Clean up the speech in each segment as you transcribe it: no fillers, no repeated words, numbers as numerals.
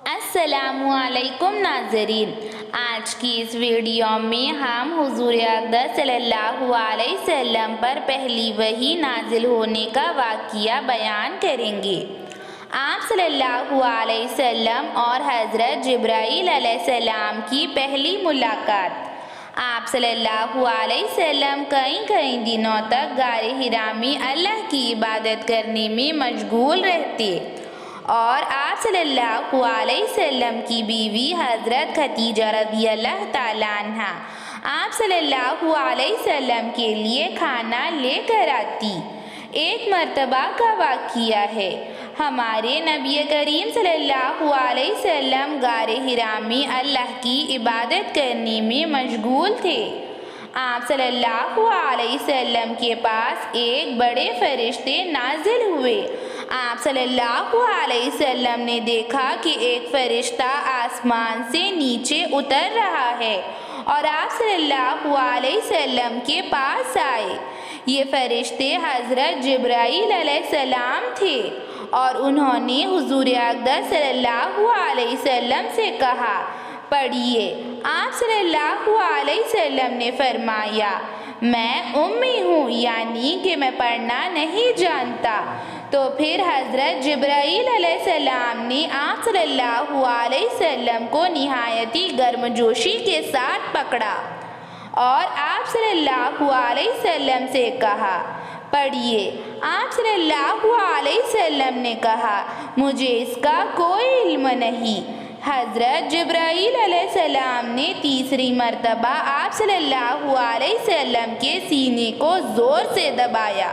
السلام علیکم ناظرین، آج کی اس ویڈیو میں ہم حضور اقدس صلی اللہ علیہ وسلم پر پہلی وحی نازل ہونے کا واقعہ بیان کریں گے۔ آپ صلی اللہ علیہ وسلم اور حضرت جبرائیل علیہ السلام کی پہلی ملاقات۔ آپ صلی اللہ علیہ وسلم کئی دنوں تک غار حرا میں اللہ کی عبادت کرنے میں مشغول رہتے اور آپ صلی اللہ علیہ وسلم کی بیوی حضرت خدیجہ رضی اللہ تعالیٰ عنہا آپ صلی اللہ علیہ وسلم کے لیے کھانا لے کر آتی۔ ایک مرتبہ کا واقعہ ہے، ہمارے نبی کریم صلی اللہ علیہ وسلم غار حرا میں اللہ کی عبادت کرنے میں مشغول تھے۔ آپ صلی اللہ علیہ وسلم کے پاس ایک بڑے فرشتے نازل ہوئے۔ آپ صلی اللہ علیہ وسلم نے دیکھا کہ ایک فرشتہ آسمان سے نیچے اتر رہا ہے اور آپ صلی اللہ علیہ وسلم کے پاس آئے۔ یہ فرشتے حضرت جبرائیل علیہ السلام تھے اور انہوں نے حضور اقدس صلی اللہ علیہ وسلم سے کہا، پڑھیے۔ آپ صلی اللہ علیہ وسلم نے فرمایا، میں امی ہوں، یعنی کہ میں پڑھنا نہیں جانتا۔ تو پھر حضرت جبرائیل علیہ السلام نے آپ صلی اللہ علیہ وسلم کو نہایتی گرمجوشی کے ساتھ پکڑا اور آپ صلی اللہ علیہ وسلم سے کہا، پڑھیے۔ آپ صلی اللہ علیہ وسلم نے کہا، مجھے اس کا کوئی علم نہیں۔ حضرت جبرائیل علیہ السلام نے تیسری مرتبہ آپ صلی اللہ علیہ وسلم کے سینے کو زور سے دبایا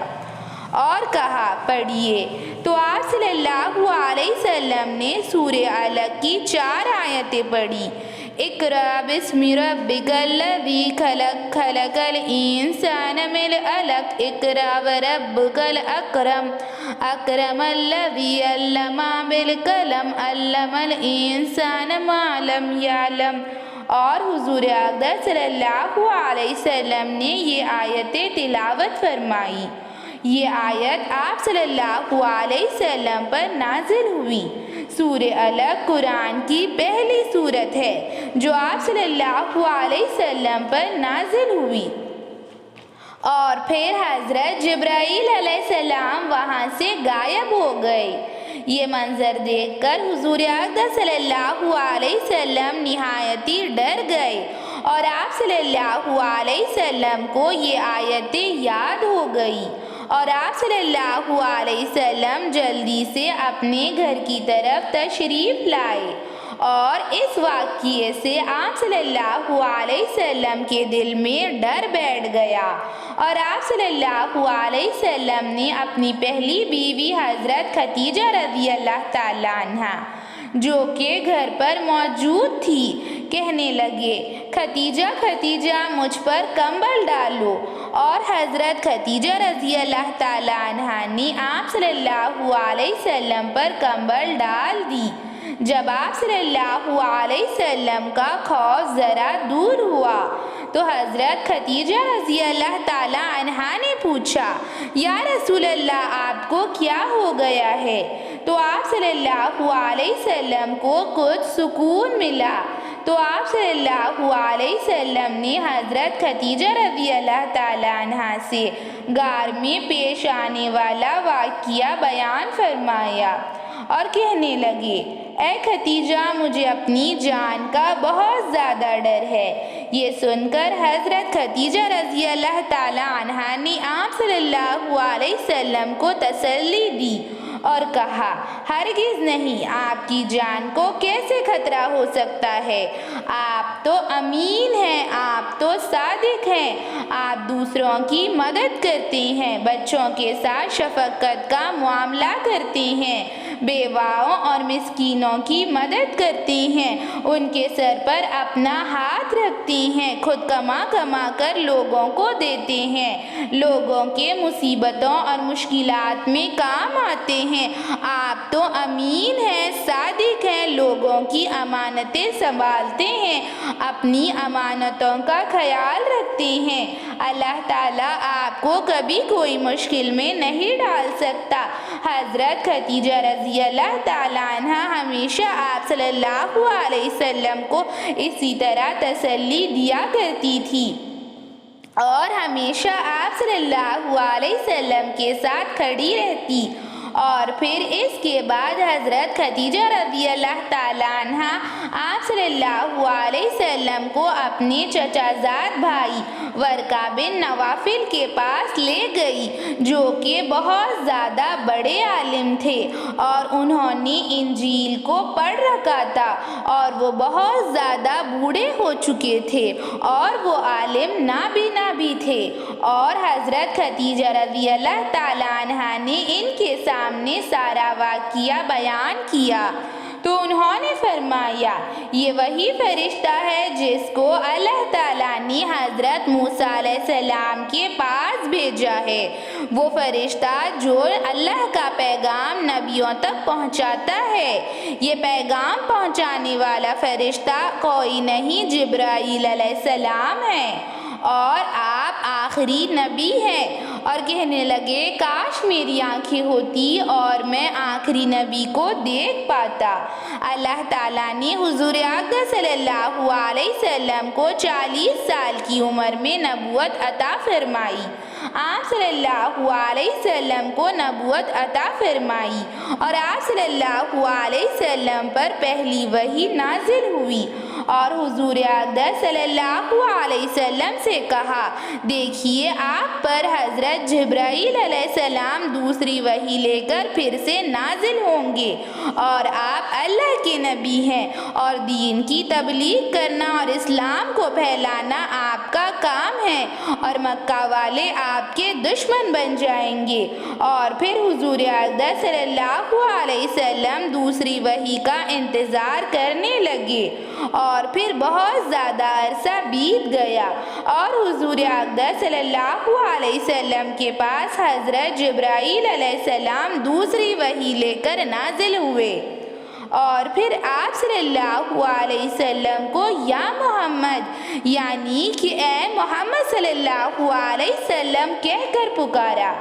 اور کہا، پڑھیے۔ تو آپ صلی اللہ علیہ وسلم نے سورہ علق کی 4 آیتیں پڑھی۔ اقرأ بسم ربک الذی خلق، خلق الانسان من علق، اقرأ وربک الاکرم، اکرم الذی علم بالقلم، علم الانسان ما لم یعلم۔ اور حضور اقدس صلی اللہ علیہ وسلم نے یہ آیتیں تلاوت فرمائی۔ یہ آیت آپ صلی اللہ علیہ وسلم پر نازل ہوئی۔ سورہ علق قرآن کی پہلی سورت ہے جو آپ صلی اللہ علیہ وسلم پر نازل ہوئی۔ اور پھر حضرت جبرائیل علیہ السلام وہاں سے غائب ہو گئے۔ یہ منظر دیکھ کر حضور اقدس صلی اللہ علیہ وسلم نہایتی ڈر گئے اور آپ صلی اللہ علیہ وسلم کو یہ آیتیں یاد ہو گئی اور آپ صلی اللہ علیہ وسلم جلدی سے اپنے گھر کی طرف تشریف لائے اور اس واقعے سے آپ صلی اللہ علیہ وسلم کے دل میں ڈر بیٹھ گیا اور آپ صلی اللہ علیہ وسلم نے اپنی پہلی بیوی حضرت خدیجہ رضی اللہ تعالیٰ عنہا جو کہ گھر پر موجود تھی کہنے لگے، خدیجہ خدیجہ مجھ پر کمبل ڈالو، اور حضرت خدیجہ رضی اللہ تعالیٰ عنہا نے آپ صلی اللہ علیہ وسلم پر کمبل ڈال دی۔ جب آپ صلی اللہ علیہ وسلم کا خوف ذرا دور ہوا تو حضرت خدیجہ رضی اللہ تعالیٰ عنہا نے پوچھا، یا رسول اللہ آپ کو کیا ہو گیا ہے؟ تو آپ صلی اللہ علیہ وسلم کو کچھ سکون ملا تو آپ صلی اللہ علیہ وسلم نے حضرت خدیجہ رضی اللہ تعالیٰ عنہا سے غار میں پیش آنے والا واقعہ بیان فرمایا اور کہنے لگے، اے خدیجہ مجھے اپنی جان کا بہت زیادہ ڈر ہے۔ یہ سن کر حضرت خدیجہ رضی اللہ تعالیٰ عنہا نے آپ صلی اللہ علیہ وسلم کو تسلی دی اور کہا، ہرگز نہیں، آپ کی جان کو کیسے خطرہ ہو سکتا ہے؟ آپ تو امین ہیں، آپ تو صادق ہیں، آپ دوسروں کی مدد کرتے ہیں، بچوں کے ساتھ شفقت کا معاملہ کرتے ہیں، بیواؤں اور مسکینوں کی مدد کرتے ہیں، ان کے سر پر اپنا ہاتھ رکھتے ہیں، خود کما کر لوگوں کو دیتے ہیں، لوگوں کے مصیبتوں اور مشکلات میں کام آتے ہیں، آپ تو امین ہیں، صادق ہیں، لوگوں کی امانتیں سنبھالتے ہیں، اپنی امانتوں کا خیال رکھتے ہیں، اللہ تعالیٰ آپ کو کبھی کوئی مشکل میں نہیں ڈال سکتا، حضرت خدیجہ رضی اللہ تعالیٰ عنہ ہمیشہ آپ صلی اللہ علیہ وسلم کو اسی طرح تسلی دیا کرتی تھی اور ہمیشہ آپ صلی اللہ علیہ وسلم کے ساتھ کھڑی رہتی۔ اور پھر اس کے بعد حضرت خدیجہ رضی اللہ تعالیٰ عنہ آپ صلی اللہ علیہ وسلم کو اپنے چچا زاد بھائی ورقہ بن نوفل کے پاس لے گئی، جو کہ بہت زیادہ بڑے عالم تھے اور انہوں نے انجیل کو پڑھ رکھا تھا اور وہ بہت زیادہ بوڑھے ہو چکے تھے اور وہ عالم نابینا بھی تھے، اور حضرت خدیجہ رضی اللہ تعالیٰ عنہ نے ان کے سامنے سارا واقعہ بیان کیا تو انہوں نے فرمایا، یہ وہی فرشتہ ہے جس کو اللہ تعالیٰ نے حضرت موسیٰ علیہ السلام کے پاس بھیجا ہے، وہ فرشتہ جو اللہ کا پیغام نبیوں تک پہنچاتا ہے۔ یہ پیغام پہنچانے والا فرشتہ کوئی نہیں، جبرائیل علیہ السلام ہے اور آپ آخری نبی ہیں۔ اور کہنے لگے، کاش میری آنکھیں ہوتی اور میں آخری نبی کو دیکھ پاتا۔ اللہ تعالیٰ نے حضور اقدس صلی اللہ علیہ وسلم کو 40 سال کی عمر میں نبوت عطا فرمائی۔ آپ صلی اللہ علیہ وسلم کو نبوت عطا فرمائی اور آپ صلی اللہ علیہ وسلم پر پہلی وحی نازل ہوئی، اور حضور اقدس صلی اللہ علیہ وسلم سے کہا، دیکھیے آپ پر حضرت جبرائیل علیہ السلام دوسری وحی لے کر پھر سے نازل ہوں گے، اور آپ اللہ کے نبی ہیں اور دین کی تبلیغ کرنا اور اسلام کو پھیلانا آپ کا کام ہے، اور مکہ والے آپ کے دشمن بن جائیں گے۔ اور پھر حضور اقدس صلی اللہ علیہ وسلم دوسری وحی کا انتظار کرنے لگے، اور پھر بہت زیادہ عرصہ بیت گیا اور حضور اقدس صلی اللہ علیہ وسلم کے پاس حضرت جبرائیل علیہ السلام دوسری وحی لے کر نازل ہوئے، اور پھر آپ صلی اللہ علیہ وسلم کو یا محمد یعنی کہ اے محمد صلی اللہ علیہ وسلم کہہ کر پکارا،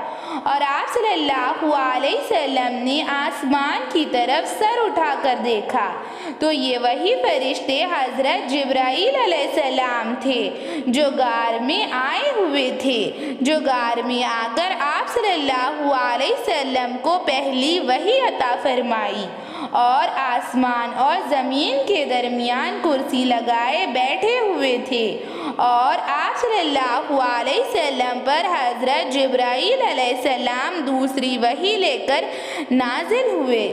اور آپ صلی اللہ علیہ وسلم نے آسمان کی طرف سر اٹھا کر دیکھا تو یہ وہی فرشتے حضرت جبرائیل علیہ السلام تھے جو غار میں آئے ہوئے تھے، جو غار میں آ کر آپ صلی اللہ علیہ وسلم کو پہلی وحی عطا فرمائی، اور آسمان اور زمین کے درمیان کرسی لگائے بیٹھے ہوئے تھے، اور آپ صلی اللہ علیہ وسلم پر حضرت جبرائیل علیہ السلام دوسری وحی لے کر نازل ہوئے،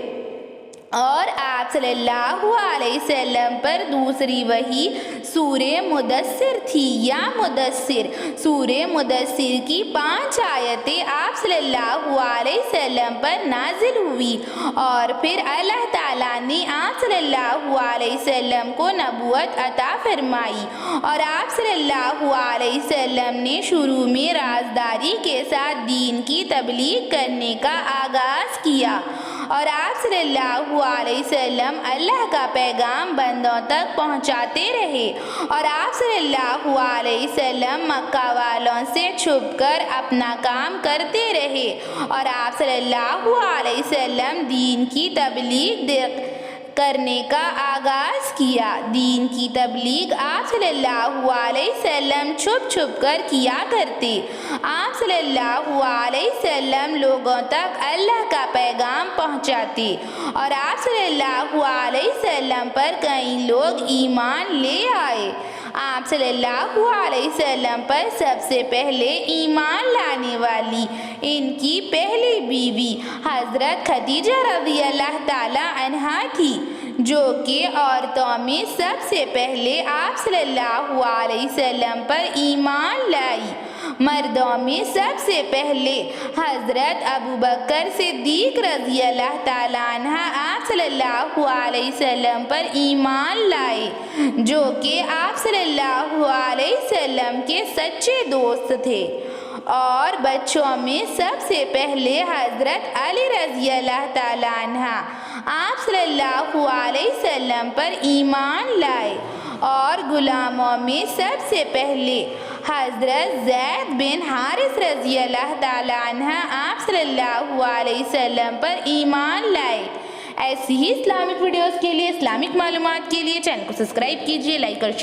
اور آپ صلی اللہ علیہ وسلم پر دوسری وحی سورہ مدثر تھی یا مدثر۔ سورہ مدثر کی 5 آیتیں آپ صلی اللہ علیہ وسلم پر نازل ہوئی، اور پھر اللہ تعالیٰ نے آپ صلی اللہ علیہ وسلم کو نبوت عطا فرمائی، اور آپ صلی اللہ علیہ وسلم نے شروع میں رازداری کے ساتھ دین کی تبلیغ کرنے کا آغاز کیا، اور آپ صلی اللہ علیہ وسلم اللہ کا پیغام بندوں تک پہنچاتے رہے، اور آپ صلی اللہ علیہ وسلم مکہ والوں سے چھپ کر اپنا کام کرتے رہے، اور آپ صلی اللہ علیہ وسلم دین کی تبلیغ کرنے کا آغاز کیا۔ دین کی تبلیغ آپ صلی اللہ علیہ وسلم چھپ چھپ کر کیا کرتے۔ آپ صلی اللہ علیہ وسلم لوگوں تک اللہ کا پیغام پہنچاتے، اور آپ صلی اللہ علیہ وسلم پر کئی لوگ ایمان لے آئے۔ آپ صلی اللہ علیہ وسلم پر سب سے پہلے ایمان لانے والی ان کی پہلی بیوی حضرت خدیجہ رضی اللہ تعالی عنہا تھی، جو کہ عورتوں میں سب سے پہلے آپ صلی اللہ علیہ وسلم پر ایمان لائی۔ مردوں میں سب سے پہلے حضرت ابوبکر صدیق رضی اللہ تعالیٰ عنہ آپ صلی اللہ علیہ وسلم پر ایمان لائے، جو کہ آپ صلی اللہ علیہ وسلم کے سچے دوست تھے۔ اور بچوں میں سب سے پہلے حضرت علی رضی اللہ تعالیٰ عنہ آپ صلی اللہ علیہ وسلم پر ایمان لائے، اور غلاموں میں سب سے پہلے حضرت زید بن حارث رضی اللہ تعالیٰ عنہ آپ صلی اللہ علیہ وسلم پر ایمان لائے۔ ایسی ہی اسلامک ویڈیوز کے لیے، اسلامک معلومات کے لیے چینل کو سبسکرائب کیجیے، لائک اور شیئر